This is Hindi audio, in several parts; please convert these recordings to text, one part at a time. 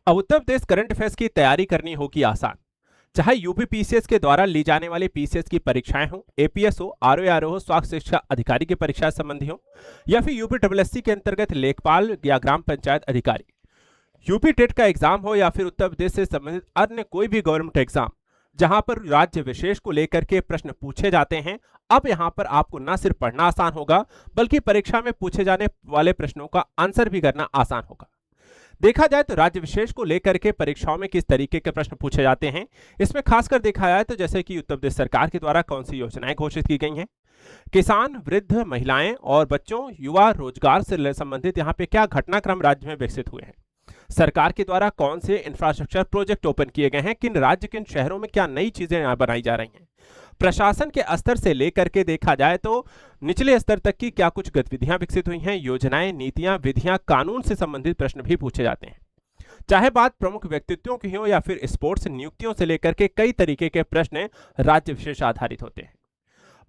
अब उत्तर प्रदेश करंट अफेयर्स की तैयारी करनी होगी आसान। चाहे यूपी पीसीएस के द्वारा ली जाने वाली पीसीएस की परीक्षाएं हो, एपीएस हो, आरओ हो, स्वास्थ्य शिक्षा अधिकारी की परीक्षा संबंधी हो, या फिर यूपी डब्ल्यूएससी के अंतर्गत लेखपाल या ग्राम पंचायत अधिकारी, यूपी टेट का एग्जाम हो, या फिर उत्तर प्रदेश से संबंधित अन्य कोई भी गवर्नमेंट एग्जाम जहां पर राज्य विशेष को लेकर के प्रश्न पूछे जाते हैं। अब यहां पर आपको न सिर्फ पढ़ना आसान होगा, बल्कि परीक्षा में पूछे जाने वाले प्रश्नों का आंसर भी करना आसान होगा। देखा जाए तो राज्य विशेष को लेकर के परीक्षाओं में किस तरीके के प्रश्न पूछे जाते हैं, इसमें खासकर देखा जाए तो जैसे कि उत्तर प्रदेश सरकार के द्वारा कौन सी योजनाएं घोषित की गई हैं, किसान, वृद्ध, महिलाएं और बच्चों, युवा रोजगार से संबंधित यहाँ पे क्या घटनाक्रम राज्य में विकसित हुए हैं, सरकार के द्वारा कौन से इंफ्रास्ट्रक्चर प्रोजेक्ट ओपन किए गए हैं, किन राज्य किन शहरों में क्या नई चीजें यहाँ बनाई जा रही हैं, प्रशासन के स्तर से लेकर के देखा जाए तो निचले स्तर तक की क्या कुछ गतिविधियां विकसित हुई हैं, योजनाएं, नीतियां, विधियां, कानून से संबंधित प्रश्न भी पूछे जाते हैं। चाहे बात प्रमुख व्यक्तित्वों की हो या फिर स्पोर्ट्स नियुक्तियों से लेकर के कई तरीके के प्रश्न राज्य विशेष आधारित होते हैं।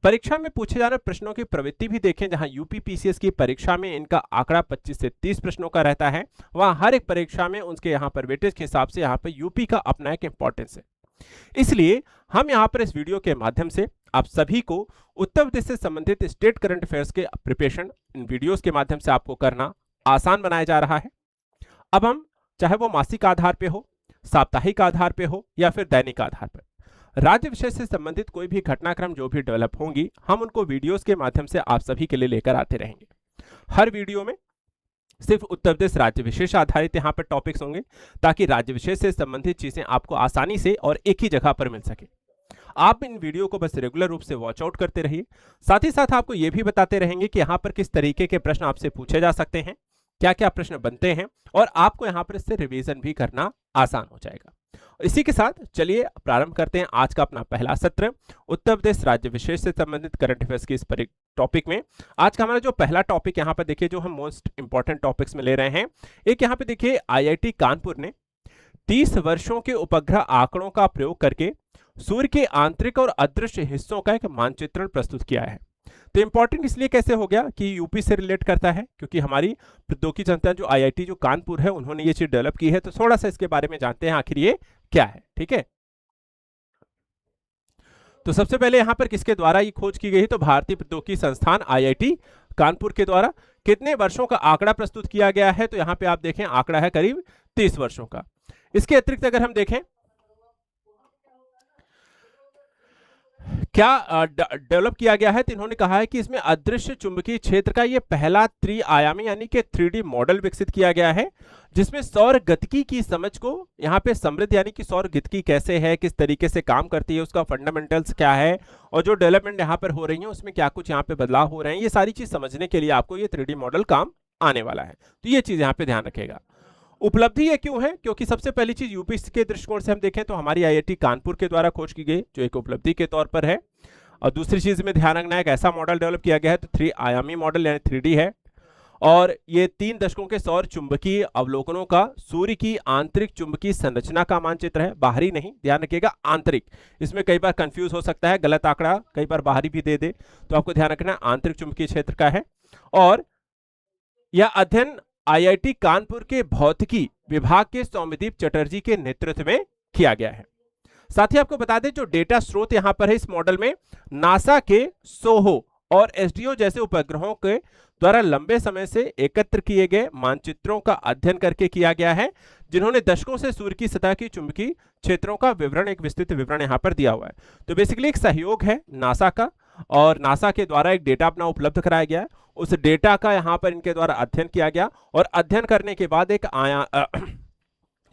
परीक्षा में पूछे जा रहे प्रश्नों की प्रवृत्ति भी देखें, जहां यूपी पीसीएस की परीक्षा में इनका आंकड़ा 25 से 30 प्रश्नों का रहता है, वहां हर एक परीक्षा में उनके यहाँ पर वेटेज के हिसाब से यहाँ पर यूपी का अपना एक इंपॉर्टेंस है। इसलिए हम यहाँ पर इस वीडियो के माध्यम से आप सभी को उत्तर प्रदेश से संबंधित स्टेट करंट अफेयर्स के प्रिपरेशन इन वीडियोस के माध्यम से आपको करना आसान बनाया जा रहा है। अब हम चाहे वो मासिक आधार पे हो, साप्ताहिक आधार पे हो, या फिर दैनिक आधार पर राज्य विषय से संबंधित कोई भी घटनाक्रम जो भी डेवलप होंगी, हम उनको वीडियोस के माध्यम से आप सभी के लिए लेकर आते रहेंगे। हर वीडियो में सिर्फ उत्तर प्रदेश राज्य विशेष आधारित यहाँ पर टॉपिक्स होंगे, ताकि राज्य विशेष से संबंधित चीजें आपको आसानी से और एक ही जगह पर मिल सके। आप इन वीडियो को बस रेगुलर रूप से वॉच आउट करते रहिए। साथ ही साथ आपको यह भी बताते रहेंगे कि यहाँ पर किस तरीके के प्रश्न आपसे पूछे जा सकते हैं, क्या क्या प्रश्न बनते हैं, और आपको यहाँ पर इससे रिवीजन भी करना आसान हो जाएगा। इसी के साथ चलिए प्रारंभ करते हैं आज का अपना पहला सत्र उत्तर प्रदेश राज्य विशेष से संबंधित करंट अफेयर्स की इस टॉपिक में। आज का हमारा जो पहला टॉपिक यहाँ पर देखिए, जो हम मोस्ट इंपॉर्टेंट टॉपिक्स में ले रहे हैं, एक यहाँ पे देखिए आईआईटी कानपुर ने 30 वर्षों के उपग्रह आंकड़ों का प्रयोग करके सूर्य के आंतरिक और अदृश्य हिस्सों का एक मानचित्रण प्रस्तुत किया है। तो इंपॉर्टेंट इसलिए कैसे हो गया कि यूपी से रिलेट करता है, क्योंकि हमारी प्रौद्योगिकी संस्थान जो आईआईटी जो कानपुर है, उन्होंने ये चीज डेवलप की है। तो थोड़ा सा इसके बारे में जानते हैं आखिर ये क्या है। ठीक है, तो सबसे पहले यहां पर किसके द्वारा ये खोज की गई है, तो भारतीय प्रौद्योगिकी संस्थान आईआईटी कानपुर के द्वारा कितने वर्षों का आंकड़ा प्रस्तुत किया गया है, तो यहां पे आप देखें आंकड़ा है करीब 30 वर्षों का। इसके अतिरिक्त अगर हम देखें क्या डेवलप किया गया है, तो इन्होंने कहा है कि इसमें अदृश्य चुंबकीय क्षेत्र का ये पहला त्रिआयामी यानी कि 3D मॉडल विकसित किया गया है, जिसमें सौर गतिकी की समझ को यहाँ पे समृद्ध, यानी कि सौर गतिकी कैसे है, किस तरीके से काम करती है, उसका फंडामेंटल्स क्या है, और जो डेवलपमेंट यहाँ पर हो रही है उसमें क्या कुछ यहाँ पे बदलाव हो रहे हैं, ये सारी चीज समझने के लिए आपको ये 3D मॉडल काम आने वाला है। तो ये चीज यहाँ पे ध्यान रखेगा। उपलब्धि ये क्यों है, क्योंकि सबसे पहली चीज यूपी के दृष्टिकोण से हम देखें तो हमारी आईआईटी कानपुर के द्वारा खोज की गई, जो एक उपलब्धि के तौर पर है। और दूसरी चीज में ध्यान रखना है, एक ऐसा मॉडल डेवलप किया गया है, तो 3 आयामी मॉडल यानी 3D है, और ये 3 दशकों के सौर चुंबकीय अवलोकनों का सूर्य की आंतरिक चुंबकीय संरचना का मानचित्र है, बाहरी नहीं, ध्यान रखिएगा आंतरिक। इसमें कई बार कंफ्यूज हो सकता है, गलत आंकड़ा कई बार बाहरी भी दे दे, तो आपको ध्यान रखना आंतरिक चुंबकीय क्षेत्र का है। और यह अध्ययन आईआईटी कानपुर के भौतिकी विभाग के सौम्यदीप चटर्जी के नेतृत्व में किया गया है। साथ ही आपको बता दें, जो डेटा स्रोत यहां पर है इस मॉडल में, नासा के सोहो और एसडीओ जैसे उपग्रहों के द्वारा लंबे समय से एकत्र किए गए मानचित्रों का अध्ययन करके किया गया है, जिन्होंने दशकों से सूर्य की सतह की चुंबकीय क्षेत्रों का विवरण, एक विस्तृत विवरण यहां पर दिया हुआ है। तो बेसिकली एक सहयोग है नासा का, और नासा के द्वारा एक डेटा अपना उपलब्ध कराया गया है, उस डेटा का यहाँ पर इनके द्वारा अध्ययन किया गया, और अध्ययन करने के बाद एक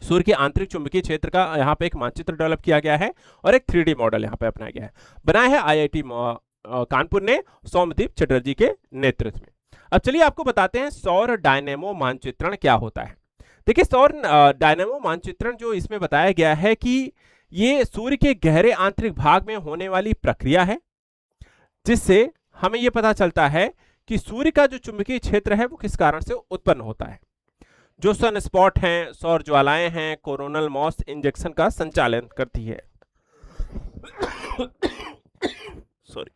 सूर्य के आंतरिक चुंबकीय क्षेत्र का यहाँ पे एक मानचित्र डेवलप किया गया है, और एक 3D मॉडल यहाँ पे अपनाया गया है। बनाया है आईआईटी कानपुर ने सौम्यदीप चटर्जी के नेतृत्व में। अब चलिए आपको बताते हैं सौर डायनेमो मानचित्रण क्या होता है। देखिए, सौर डायनेमो मानचित्रण जो इसमें बताया गया है कि ये सूर्य के गहरे आंतरिक भाग में होने वाली प्रक्रिया है, जिससे हमें यह पता चलता है कि सूर्य का जो चुंबकीय क्षेत्र है वो किस कारण से उत्पन्न होता है। जो सन स्पॉट हैं, सौर ज्वालाएं हैं, कोरोनल मॉस इंजेक्शन का संचालन करती है। सॉरी।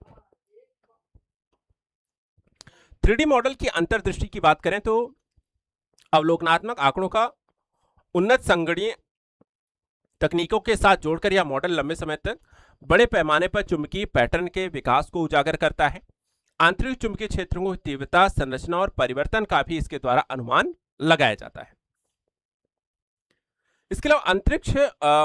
3D मॉडल की अंतर्दृष्टि की बात करें तो अवलोकनात्मक आंकड़ों का उन्नत संगणकीय तकनीकों के साथ जोड़कर यह मॉडल लंबे समय तक बड़े पैमाने पर चुंबकीय पैटर्न के विकास को उजागर करता है। आंतरिक चुंबकीय क्षेत्रों की तीव्रता, संरचना और परिवर्तन का भी इसके द्वारा अनुमान लगाया जाता है। इसके अलावा अंतरिक्ष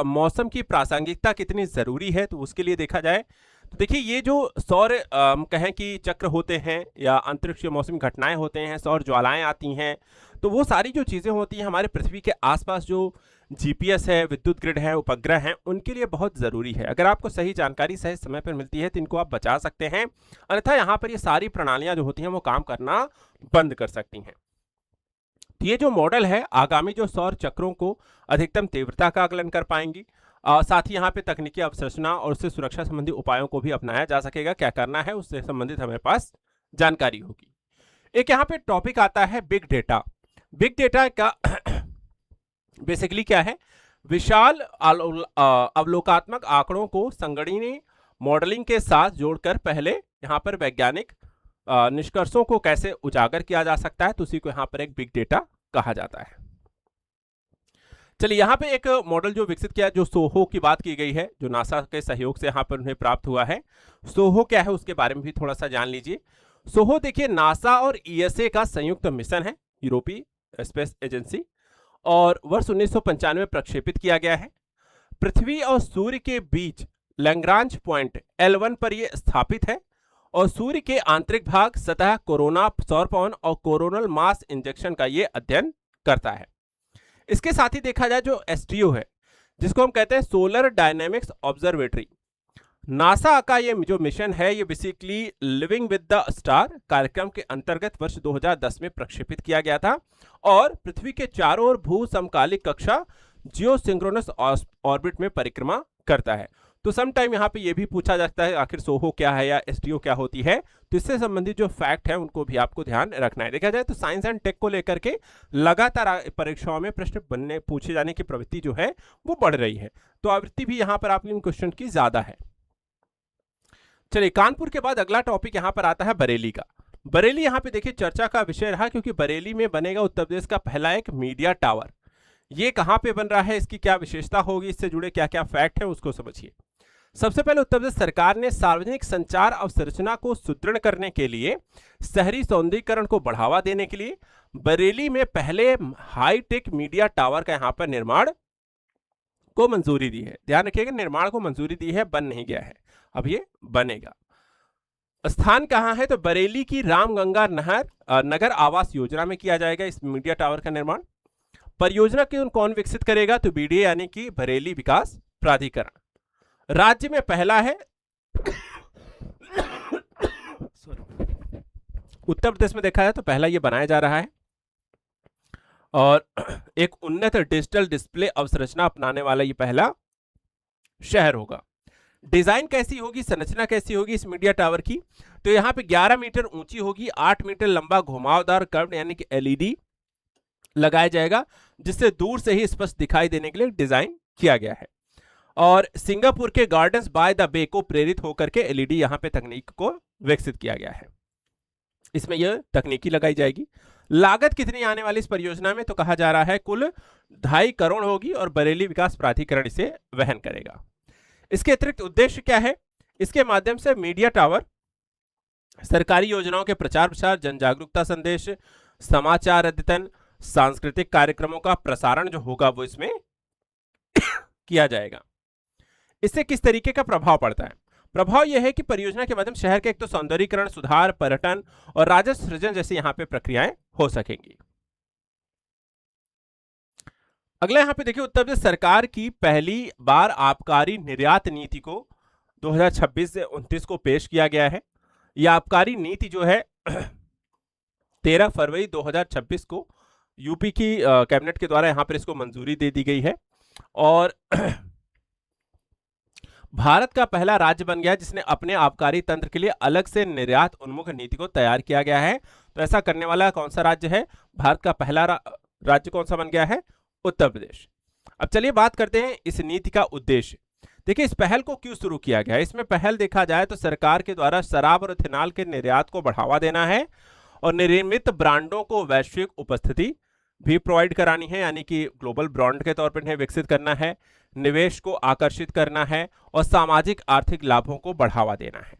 मौसम की प्रासंगिकता कितनी जरूरी है, तो उसके लिए देखा जाए तो देखिए, ये जो सौर कहें कि चक्र होते हैं या अंतरिक्ष मौसमी घटनाएं होते हैं, सौर ज्वालाएं आती हैं, तो वो सारी जो चीजें होती हैं हमारे पृथ्वी के आसपास, जो जीपीएस है, विद्युत ग्रिड है, उपग्रह हैं, उनके लिए बहुत जरूरी है। अगर आपको सही जानकारी सही समय पर मिलती है तो इनको आप बचा सकते हैं, अन्यथा यहाँ पर ये सारी प्रणालियां जो होती हैं वो काम करना बंद कर सकती हैं। ये जो मॉडल है आगामी जो सौर चक्रों को अधिकतम तीव्रता का आकलन कर पाएंगी, साथ ही यहाँ पे तकनीकी अवसंरचना और उससे सुरक्षा संबंधी उपायों को भी अपनाया जा सकेगा। क्या करना है उससे संबंधित हमारे पास जानकारी होगी। एक यहाँ पे टॉपिक आता है बिग डेटा। बिग डेटा का बेसिकली क्या है, विशाल अवलोकात्मक आंकड़ों को संगणकीय मॉडलिंग के साथ जोड़कर पहले यहाँ पर वैज्ञानिक निष्कर्षों को कैसे उजागर किया जा सकता है, तो उसी को यहाँ पर एक बिग डेटा कहा जाता है। चलिए, यहाँ पे एक मॉडल जो विकसित किया, जो सोहो की बात की गई है, जो नासा के सहयोग से यहाँ पर उन्हें प्राप्त हुआ है। सोहो क्या है उसके बारे में भी थोड़ा सा जान लीजिए। सोहो देखिए नासा और ईएसए का संयुक्त मिशन है, यूरोपीय स्पेस एजेंसी, और वर्ष 1995 में प्रक्षेपित किया गया है। पृथ्वी और सूर्य के बीच लैग्रांज पॉइंट L1 पर यह स्थापित है और सूर्य के आंतरिक भाग, सतह, कोरोना, सौर पवन और कोरोनल मास इंजेक्शन का ये अध्ययन करता है। इसके साथ ही देखा जाए जो एसटीओ है, जिसको हम कहते हैं सोलर डायनेमिक्स ऑब्जर्वेटरी, नासा का ये जो मिशन है ये basically living with the star कार्यक्रम के अंतर्गत वर्ष 2010 में प्रक्षेपित किया गया था और पृथ्वी के चारों ओर भू समकालिक कक्षा जियोसिंक्रोनस ऑर्बिट में परिक्रमा करता है। तो सम टाइम यहाँ पे ये भी पूछा जाता है आखिर सोहो क्या है या एसटीओ क्या होती है, तो इससे संबंधित जो फैक्ट है उनको भी आपको ध्यान रखना है। देखा जाए तो साइंस एंड टेक को लेकर के लगातार परीक्षाओं में प्रश्न पूछे जाने की प्रवृत्ति जो है वो बढ़ रही है, तो आवृत्ति भी यहाँ पर आपके क्वेश्चन की ज्यादा है। चलिए, कानपुर के बाद अगला टॉपिक यहाँ पर आता है बरेली का। बरेली यहाँ पे देखिए चर्चा का विषय रहा, क्योंकि बरेली में बनेगा उत्तर प्रदेश का पहला एक मीडिया टावर। ये कहाँ पे बन रहा है, इसकी क्या विशेषता होगी, इससे जुड़े क्या क्या फैक्ट है उसको समझिए। सबसे पहले उत्तर प्रदेश सरकार ने सार्वजनिक संचार अवसंरचना को सुदृढ़ करने के लिए, शहरी सौंदर्यीकरण को बढ़ावा देने के लिए बरेली में पहले हाईटेक मीडिया टावर का यहाँ पर निर्माण को मंजूरी दी है। ध्यान रखिएगा, निर्माण को मंजूरी दी है, बन नहीं गया है, अब ये बनेगा। स्थान कहाँ है, तो बरेली की रामगंगा नगर आवास योजना में किया जाएगा इस मीडिया टावर का निर्माण। परियोजना को कौन विकसित करेगा, तो बीडीए यानी कि बरेली विकास प्राधिकरण। राज्य में पहला है उत्तर प्रदेश में देखा जाए तो पहला ये बनाया जा रहा है और एक उन्नत डिजिटल डिस्प्ले अवसंरचना अपनाने वाला ये पहला शहर होगा। डिजाइन कैसी होगी, संरचना कैसी होगी इस मीडिया टावर की, तो यहाँ पे 11 मीटर ऊंची होगी, 8 मीटर लंबा घुमावदार कर्व यानी कि एलईडी लगाया जाएगा, जिससे दूर से ही स्पष्ट दिखाई देने के लिए डिजाइन किया गया है। और सिंगापुर के गार्डन्स बाय द बे को प्रेरित होकर के एलईडी यहाँ पे तकनीक को विकसित किया गया है, इसमें यह तकनीकी लगाई जाएगी। लागत कितनी आने वाली इस परियोजना में, तो कहा जा रहा है कुल 2.5 करोड़ होगी और बरेली विकास प्राधिकरण इसे वहन करेगा। इसके अतिरिक्त उद्देश्य क्या है, इसके माध्यम से मीडिया टावर सरकारी योजनाओं के प्रचार प्रसार, जन जागरूकता संदेश, समाचार अद्यतन, सांस्कृतिक कार्यक्रमों का प्रसारण जो होगा वो इसमें किया जाएगा। इससे किस तरीके का प्रभाव पड़ता है, प्रभाव यह है कि परियोजना के माध्यम शहर के एक तो सौंदर्यीकरण, सुधार, पर्यटन और राजस्व सृजन जैसी यहाँ पे प्रक्रियाएं हो सकेंगी। अगला यहाँ पे देखिए, उत्तर प्रदेश सरकार की पहली बार आबकारी निर्यात नीति को 2026 से 29 को पेश किया गया है। यह आबकारी नीति जो है 13 फरवरी 2026 को यूपी की कैबिनेट के द्वारा यहाँ पर इसको मंजूरी दे दी गई है और भारत का पहला राज्य बन गया जिसने अपने आबकारी तंत्र के लिए अलग से निर्यात उन्मुख नीति को तैयार किया गया है। तो ऐसा करने वाला कौन सा राज्य है, भारत का पहला राज्य कौन सा बन गया है, उत्तर प्रदेश। अब चलिए बात करते हैं इस नीति का उद्देश्य। देखिए, इस पहल को क्यों शुरू किया गया है, इसमें पहल देखा जाए तो सरकार के द्वारा शराब और इथेनॉल के निर्यात को बढ़ावा देना है और निर्मित ब्रांडों को वैश्विक उपस्थिति भी प्रोवाइड करानी है, यानी कि ग्लोबल ब्रांड के तौर पर इन्हें विकसित करना है, निवेश को आकर्षित करना है और सामाजिक आर्थिक लाभों को बढ़ावा देना है।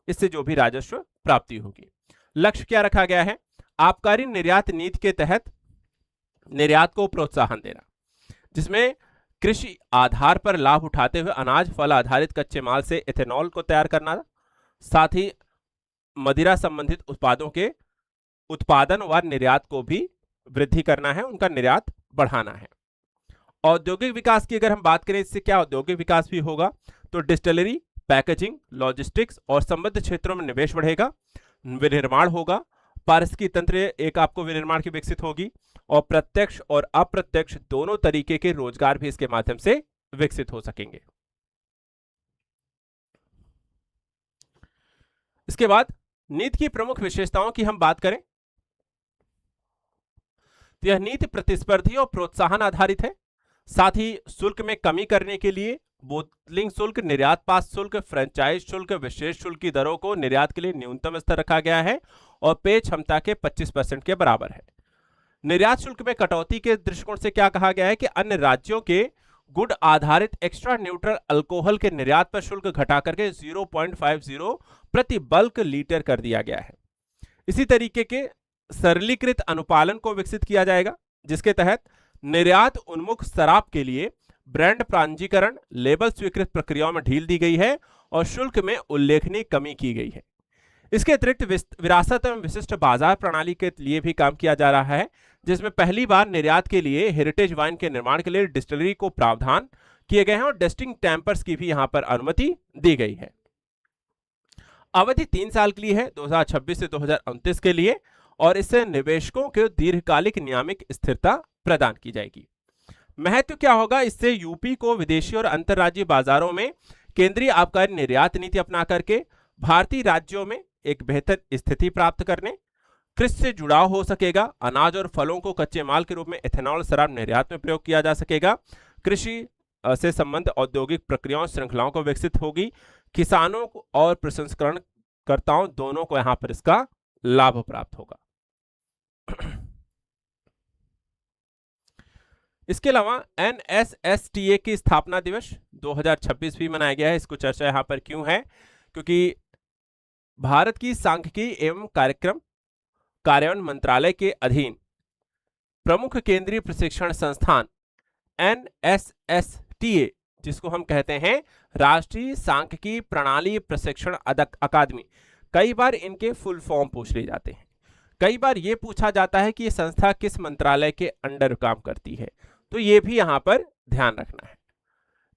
इससे जो भी राजस्व प्राप्ति होगी। लक्ष्य क्या रखा गया है? आबकारी निर्यात नीति के तहत निर्यात को प्रोत्साहन देना, जिसमें कृषि आधार पर लाभ उठाते हुए अनाज फल आधारित कच्चे माल से एथेनॉल को तैयार करना, साथ ही मदिरा संबंधित उत्पादों के उत्पादन व निर्यात को भी वृद्धि करना है, उनका निर्यात बढ़ाना है। औद्योगिक विकास की अगर हम बात करें, इससे क्या औद्योगिक विकास भी होगा? तो डिस्टिलरी, पैकेजिंग, लॉजिस्टिक्स और संबद्ध क्षेत्रों में निवेश बढ़ेगा, विनिर्माण होगा, पारिस्थितिकी तंत्र एक आपको विनिर्माण की विकसित होगी और प्रत्यक्ष और अप्रत्यक्ष दोनों तरीके के रोजगार भी इसके माध्यम से विकसित हो सकेंगे। इसके बाद नीति की प्रमुख विशेषताओं की हम बात करें तो यह नीति प्रतिस्पर्धी और प्रोत्साहन आधारित है। साथ ही शुल्क में कमी करने के लिए बोतलिंग शुल्क, निर्यात पास शुल्क, फ्रेंचाइज शुल्क, विशेष शुल्क की दरों को निर्यात के लिए न्यूनतम स्तर रखा गया है और पेय क्षमता के 25% के बराबर है। निर्यात शुल्क में कटौती के दृष्टिकोण से क्या कहा गया है कि अन्य राज्यों के गुड़ आधारित एक्स्ट्रा न्यूट्रल अल्कोहल के निर्यात पर शुल्क घटा करके 0.50 प्रति बल्क लीटर कर दिया गया है। इसी तरीके के सरलीकृत अनुपालन को विकसित किया जाएगा, जिसके तहत निर्यात उन्मुख शराब के लिए ब्रांड पंजीकरण, लेबल स्वीकृत प्रक्रियाओं में ढील दी गई है और शुल्क में उल्लेखनीय कमी की गई है। इसके अतिरिक्त विरासत एवं विशिष्ट बाजार प्रणाली के लिए भी काम किया जा रहा है, जिसमें पहली बार निर्यात के लिए हेरिटेज वाइन के निर्माण के लिए डिस्टिलरी को प्रावधान किए गए हैं और डिस्टिंग टैंपर्स की भी यहां पर अनुमति दी गई है। अवधि 3 साल के लिए है, 2026 से 2029 के लिए, और इससे निवेशकों को दीर्घकालिक नियामक स्थिरता प्रदान की जाएगी। महत्व क्या होगा? इससे यूपी को विदेशी और अंतर्राज्यीय बाजारों में केंद्रीय आबकारी निर्यात नीति अपना करके भारतीय राज्यों में एक बेहतर स्थिति प्राप्त करने, कृषि से जुड़ाव हो सकेगा, अनाज और फलों को कच्चे माल के रूप में एथेनॉल शराब निर्यात में प्रयोग किया जा सकेगा, कृषि से संबंधित औद्योगिक प्रक्रियाओं श्रृंखलाओं को विकसित होगी, किसानों और प्रसंस्करणकर्ताओं दोनों को यहां पर इसका लाभ प्राप्त होगा। इसके अलावा NSSTA की स्थापना दिवस 2026 भी मनाया गया है। इसको चर्चा यहां पर क्यों है? क्योंकि भारत की सांख्यिकी एवं कार्यक्रम कार्यान्वयन मंत्रालय के अधीन प्रमुख केंद्रीय प्रशिक्षण संस्थान NSSTA, जिसको हम कहते हैं राष्ट्रीय सांख्यिकी प्रणाली प्रशिक्षण अकादमी, कई बार इनके फुल फॉर्म पूछ लिए जाते हैं। कई बार यह पूछा जाता है कि यह संस्था किस मंत्रालय के अंडर काम करती है, तो यह भी यहां पर ध्यान रखना है।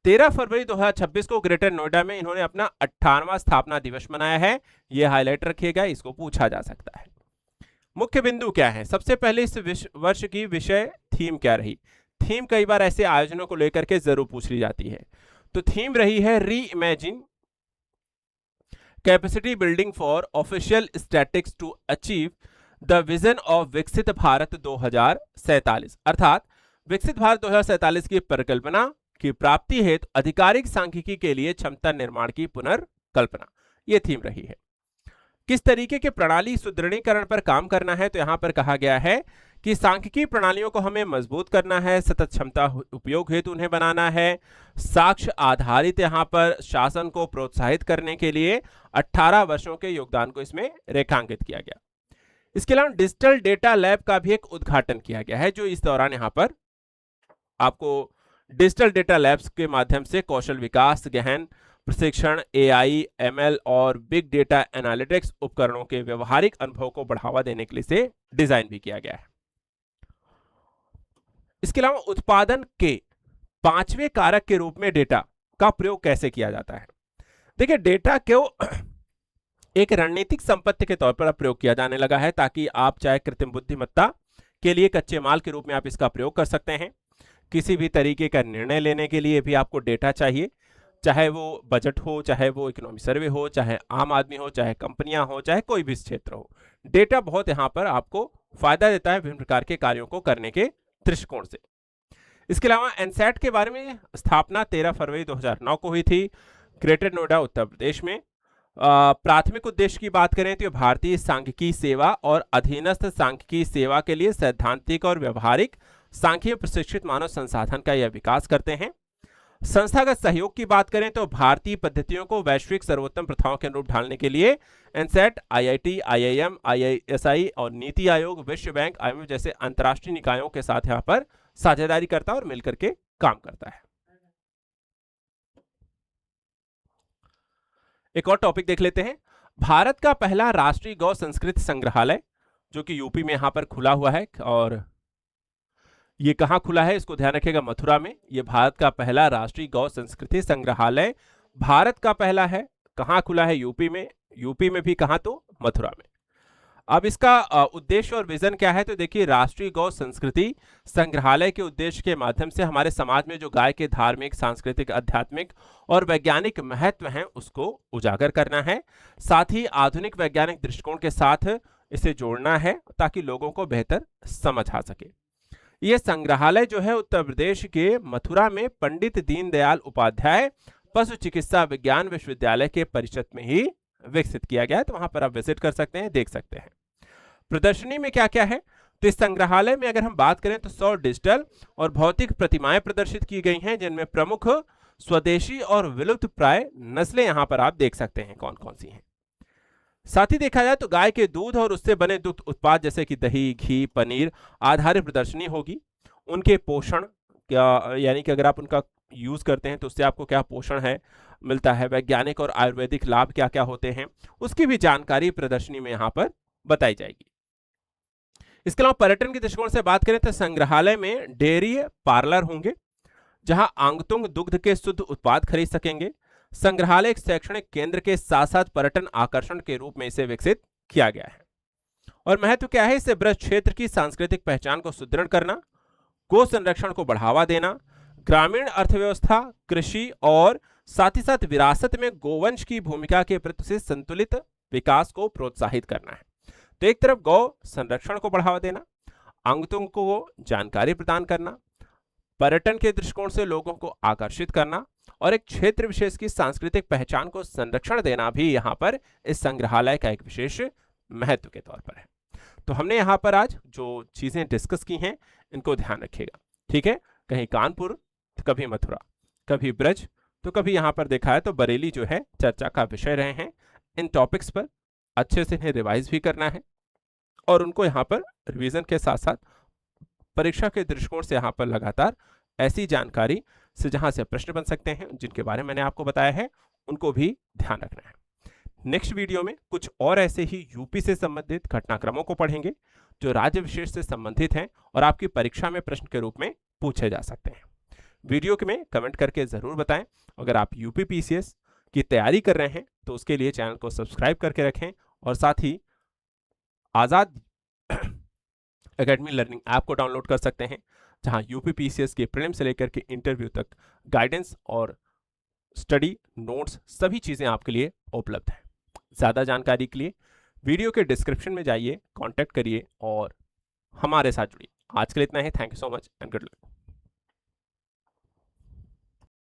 13 फरवरी 2026 को ग्रेटर नोएडा में इन्होंने अपना 58वां स्थापना दिवस मनाया है। यह हाईलाइट रखिएगा, इसको पूछा जा सकता है। मुख्य बिंदु क्या है? सबसे पहले इस वर्ष की विषय थीम क्या रही? थीम कई बार ऐसे आयोजनों को लेकर के जरूर पूछ ली जाती है। तो थीम रही है reimagine capacity building for official statistics to achieve the vision of Viksit Bharat 2047, अर्थात विकसित भारत 2047 की परिकल्पना की प्राप्ति हेतु आधिकारिक सांख्यिकी के लिए क्षमता निर्माण की पुनर्कल्पना, यह थीम रही है। किस तरीके के प्रणाली सुदृढ़ीकरण पर काम करना है? तो यहां पर कहा गया है कि सांख्यिकी प्रणालियों को हमें मजबूत करना है, सतत क्षमता उपयोग हेतु उन्हें बनाना है, साक्ष्य आधारित यहां पर शासन को प्रोत्साहित करने के लिए 18 वर्षों के योगदान को इसमें रेखांकित किया गया। इसके अलावा डिजिटल डेटा लैब का भी एक उद्घाटन किया गया है, जो इस दौरान यहां पर आपको डिजिटल डेटा लैब्स के माध्यम से कौशल विकास, गहन प्रशिक्षण, AI, ML और बिग डेटा एनालिटिक्स उपकरणों के व्यवहारिक अनुभव को बढ़ावा देने के लिए से डिजाइन भी किया गया है। इसके अलावा उत्पादन के 5वें कारक के रूप में डेटा का प्रयोग कैसे किया जाता है? देखिए, डेटा को एक रणनीतिक संपत्ति के तौर पर प्रयोग किया जाने लगा है, ताकि आप चाहे कृत्रिम बुद्धिमत्ता के लिए कच्चे माल के रूप में आप इसका प्रयोग कर सकते हैं। किसी भी तरीके का निर्णय लेने के लिए भी आपको डेटा चाहिए, चाहे वो बजट हो, चाहे वो इकोनॉमिक सर्वे हो, चाहे आम आदमी हो, चाहे कंपनियां हो, चाहे कोई भी क्षेत्र हो। डेटा बहुत यहां पर आपको फायदा देता है विभिन्न प्रकार के कार्यों को करने के दृष्टिकोण से। इसके अलावा एनसैट के बारे में स्थापना 13 फरवरी 2009 को हुई थी ग्रेटर नोएडा उत्तर प्रदेश में। प्राथमिक उद्देश्य की बात करें तो ये भारतीय सांख्यिकी सेवा और अधीनस्थ सांख्यिकी सेवा के लिए सैद्धांतिक और व्यवहारिक सांख्यिकी प्रशिक्षित मानव संसाधन का यह विकास करते हैं। संस्थागत सहयोग की बात करें तो भारतीय पद्धतियों को वैश्विक सर्वोत्तम प्रथाओं के अनुरूप ढालने के लिए एनसेट, आईआईटी, आईआईएम, आईआईएसआई और नीति आयोग, विश्व बैंक, आईएमएफ जैसे अंतर्राष्ट्रीय निकायों के साथ यहाँ पर साझेदारी करता है और मिलकर के काम करता है। एक और टॉपिक देख लेते हैं। भारत का पहला राष्ट्रीय गौ संस्कृति संग्रहालय जो कि यूपी में यहां पर खुला हुआ है, और ये कहां खुला है इसको ध्यान रखिएगा, मथुरा में। ये भारत का पहला राष्ट्रीय गौ संस्कृति संग्रहालय भारत का पहला है। कहां खुला है? यूपी में। यूपी में भी कहां? तो मथुरा में। अब इसका उद्देश्य और विजन क्या है? तो देखिए, राष्ट्रीय गौ संस्कृति संग्रहालय के उद्देश्य के माध्यम से हमारे समाज में जो गाय के धार्मिक, सांस्कृतिक, आध्यात्मिक और वैज्ञानिक महत्व हैं उसको उजागर करना है। साथ ही आधुनिक वैज्ञानिक दृष्टिकोण के साथ इसे जोड़ना है ताकि लोगों को बेहतर समझ आ सके। यह संग्रहालय जो है उत्तर प्रदेश के मथुरा में पंडित दीनदयाल उपाध्याय पशु चिकित्सा विज्ञान विश्वविद्यालय के परिसर में ही विकसित किया गया है। तो वहां पर आप विजिट कर सकते हैं, देख सकते हैं। प्रदर्शनी में क्या क्या है? तो इस संग्रहालय में अगर हम बात करें तो 100 डिजिटल और भौतिक प्रतिमाएं प्रदर्शित की गई हैं, जिनमें प्रमुख स्वदेशी और विलुप्त प्राय नस्लें यहां पर आप देख सकते हैं कौन कौन सी हैं। साथ ही देखा जाए तो गाय के दूध और उससे बने दुग्ध उत्पाद जैसे कि दही, घी, पनीर आधारित प्रदर्शनी होगी। उनके पोषण क्या, यानी कि अगर आप उनका यूज करते हैं तो उससे आपको क्या पोषण है मिलता है, वैज्ञानिक और आयुर्वेदिक लाभ क्या क्या होते हैं, उसकी भी जानकारी प्रदर्शनी में यहां पर बताई जाएगी। इसके अलावा पर्यटन के दृष्टिकोण से बात करें तो संग्रहालय में डेयरी पार्लर होंगे जहां आंगतुंग दुग्ध के शुद्ध उत्पाद खरीद सकेंगे। संग्रहालय एक शैक्षणिक केंद्र के साथ साथ पर्यटन आकर्षण के रूप में इसे विकसित किया गया है। और महत्व क्या है? इससे ब्रज क्षेत्र की सांस्कृतिक पहचान को सुदृढ़ करना, गो संरक्षण को बढ़ावा देना, ग्रामीण अर्थव्यवस्था, कृषि और साथ ही साथ विरासत में गोवंश की भूमिका के प्रति से संतुलित विकास को प्रोत्साहित करना है। तो एक तरफ गौ संरक्षण को बढ़ावा देना, आंगतुंग को जानकारी प्रदान करना, पर्यटन के दृष्टिकोण से लोगों को आकर्षित करना और एक क्षेत्र विशेष की सांस्कृतिक पहचान को संरक्षण देना भी यहाँ पर इस संग्रहालय का एक विशेष महत्व के तौर पर है। तो हमने यहाँ पर आज जो चीजें डिस्कस की हैं इनको ध्यान रखिएगा, ठीक है। कहीं कानपुर तो कभी मथुरा, कभी ब्रज तो कभी यहाँ पर देखा है तो बरेली जो है चर्चा का विषय रहे हैं। इन टॉपिक्स पर अच्छे से इन्हें रिवाइज भी करना है और उनको यहाँ पर रिवीजन के साथ साथ परीक्षा के दृष्टिकोण से यहाँ पर लगातार ऐसी जानकारी से जहां से प्रश्न बन सकते हैं जिनके बारे में मैंने आपको बताया है उनको भी ध्यान रखना है। नेक्स्ट वीडियो में कुछ और ऐसे ही यूपी से संबंधित घटनाक्रमों को पढ़ेंगे जो राज्य विशेष से संबंधित हैं और आपकी परीक्षा में प्रश्न के रूप में पूछे जा सकते हैं। वीडियो के में कमेंट करके जरूर बताएं। अगर आप यूपी पीसीएस की तैयारी कर रहे हैं तो उसके लिए चैनल को सब्सक्राइब करके रखें और साथ ही आजाद एकेडमी लर्निंग ऐप को डाउनलोड कर सकते हैं जहां यूपी पीसीएस के प्रीलिम से लेकर के इंटरव्यू तक गाइडेंस और स्टडी नोट्स सभी चीजें आपके लिए उपलब्ध हैं। ज्यादा जानकारी के लिए वीडियो के डिस्क्रिप्शन में जाइए, कांटेक्ट करिए और हमारे साथ जुड़िए। आज के लिए इतना ही। Thank you so much and good luck.